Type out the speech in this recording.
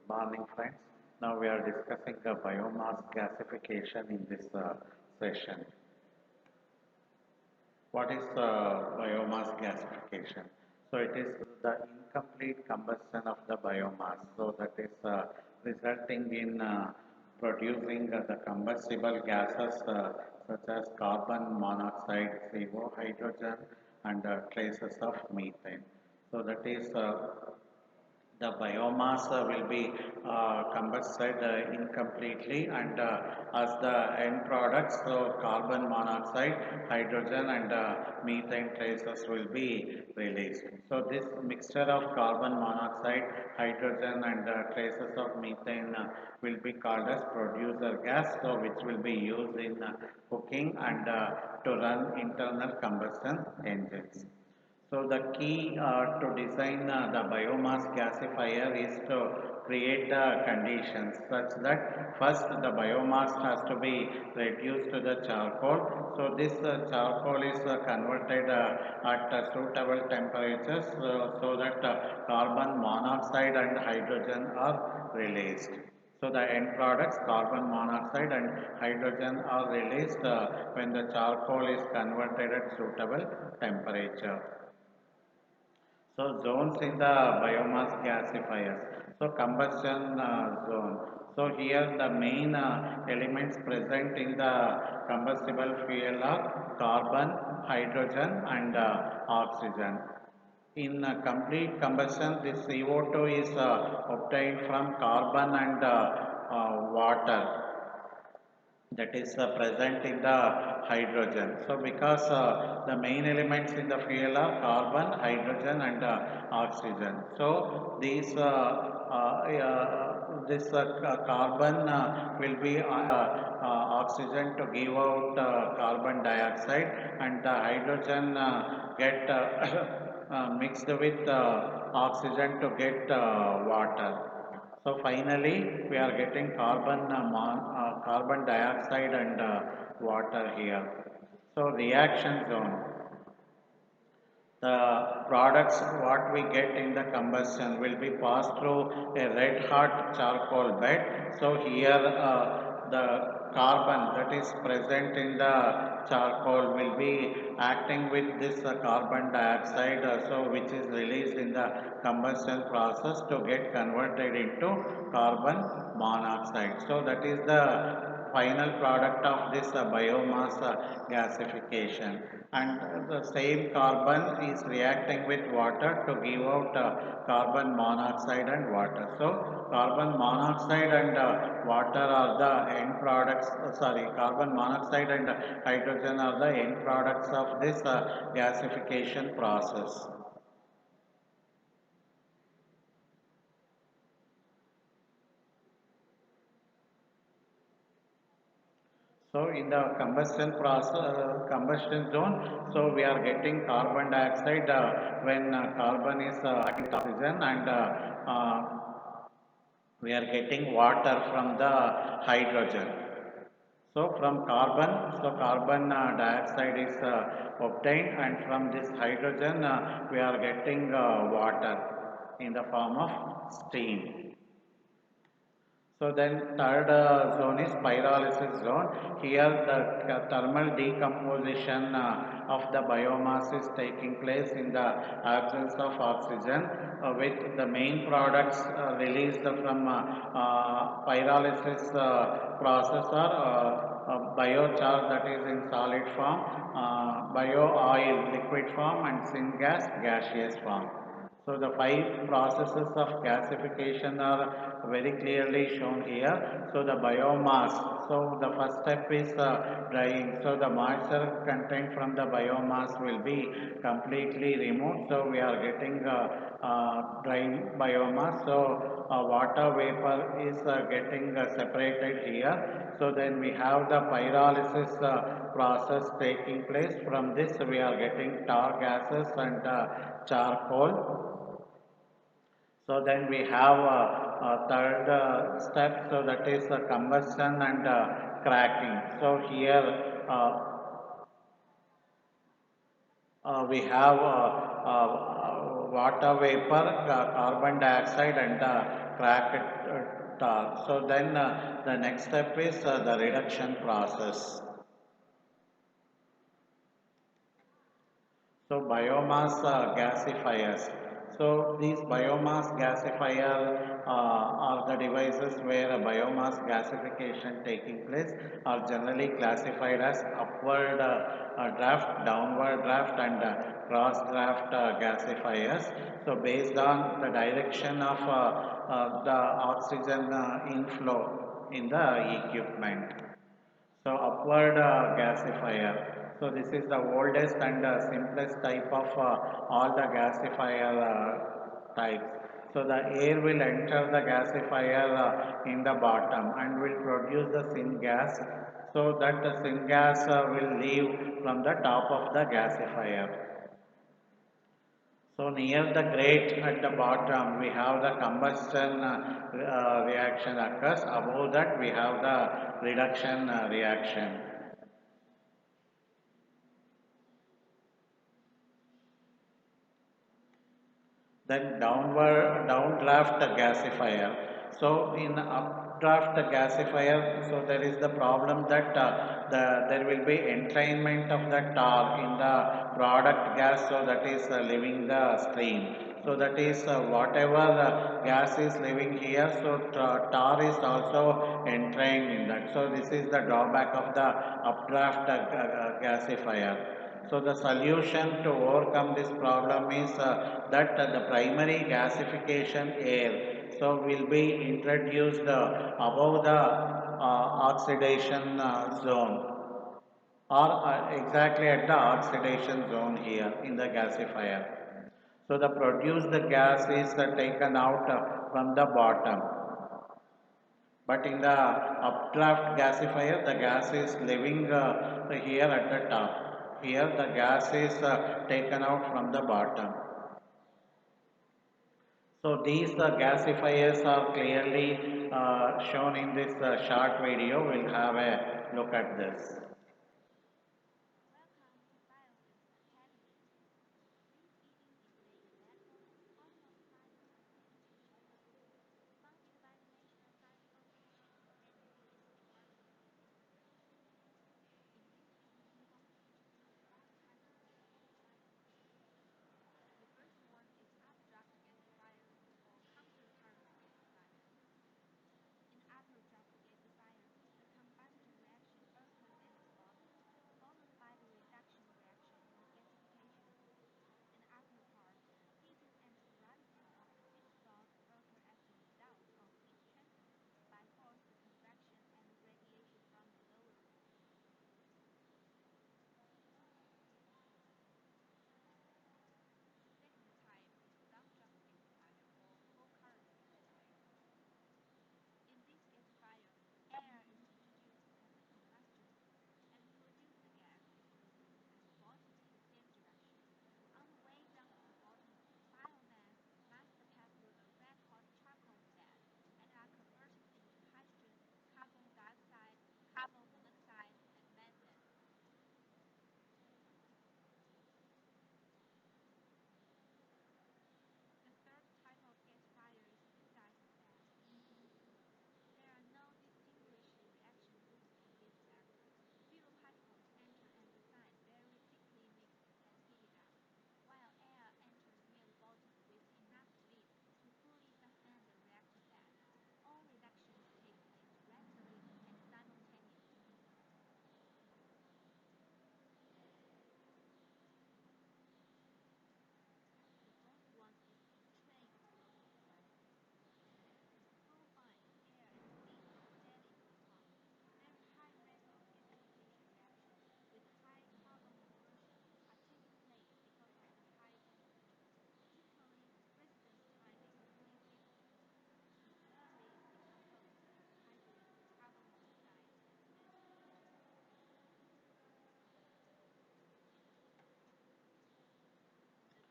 Morning, friends. Now we are discussing the biomass gasification in this session. What is biomass gasification? So it is the incomplete combustion of the biomass. So that is resulting in producing the combustible gases such as carbon monoxide, CO, hydrogen, and traces of methane. So that is the biomass will be combusted incompletely and as the end products, so carbon monoxide, hydrogen and methane traces will be released. So this mixture of carbon monoxide, hydrogen and traces of methane will be called as producer gas, so which will be used in cooking and to run internal combustion engines. So the key to design the biomass gasifier is to create the conditions such that first the biomass has to be reduced to the charcoal. So this charcoal is converted at suitable temperatures so that carbon monoxide and hydrogen are released. So the end products carbon monoxide and hydrogen are released when the charcoal is converted at suitable temperature. So zones in the biomass gasifiers. So combustion zone. So here the main elements present in the combustible fuel are carbon, hydrogen and oxygen. In complete combustion, this CO2 is obtained from carbon and water that is present in the hydrogen. So because the main elements in the fuel are carbon, hydrogen and oxygen. So this carbon will be oxygen to give out carbon dioxide and the hydrogen get mixed with oxygen to get water. So finally, we are getting carbon dioxide and water here. So reaction zone. The products what we get in the combustion will be passed through a red hot charcoal bed. So here the carbon that is present in the charcoal will be acting with this carbon dioxide so which is released in the combustion process to get converted into carbon monoxide. So that is the final product of this biomass gasification and the same carbon is reacting with water to give out carbon monoxide and water. So carbon monoxide and water are the end products, carbon monoxide and hydrogen are the end products of this gasification process. So in the combustion zone, so we are getting carbon dioxide when carbon is acting with oxygen and we are getting water from the hydrogen. So from carbon, so carbon dioxide is obtained and from this hydrogen we are getting water in the form of steam. So then third zone is pyrolysis zone. Here the thermal decomposition of the biomass is taking place in the absence of oxygen with the main products released from pyrolysis process are biochar that is in solid form, bio oil liquid form and syngas gaseous form. So the five processes of gasification are very clearly shown here. So the biomass, so the first step is drying. So the moisture content from the biomass will be completely removed. So we are getting dry biomass. So water vapor is getting separated here. So then we have the pyrolysis process taking place. From this we are getting tar gases and charcoal. So then we have a third step, so that is combustion and cracking. So here we have water vapor, carbon dioxide and cracked tar. So then the next step is the reduction process. So biomass gasifiers. So these biomass gasifier are the devices where a biomass gasification taking place are generally classified as upward draft, downward draft and cross draft gasifiers. So based on the direction of the oxygen inflow in the equipment. So upward gasifier. So this is the oldest and simplest type of all the gasifier types. So the air will enter the gasifier in the bottom and will produce the syngas. So that the syngas will leave from the top of the gasifier. So near the grate at the bottom we have the combustion reaction occurs. Above that we have the reduction reaction. Then downdraft gasifier. So in updraft gasifier, so there is the problem that there will be entrainment of the tar in the product gas, so that is leaving the stream. So that is whatever gas is living here, so tar is also entrained in that. So this is the drawback of the updraft gasifier. So the solution to overcome this problem is that the primary gasification air so will be introduced above the oxidation zone or exactly at the oxidation zone here in the gasifier. So the produced gas is taken out from the bottom, but in the updraft gasifier, the gas is living here at the top. Here the gas is taken out from the bottom. So these gasifiers are clearly shown in this short video. We'll have a look at this.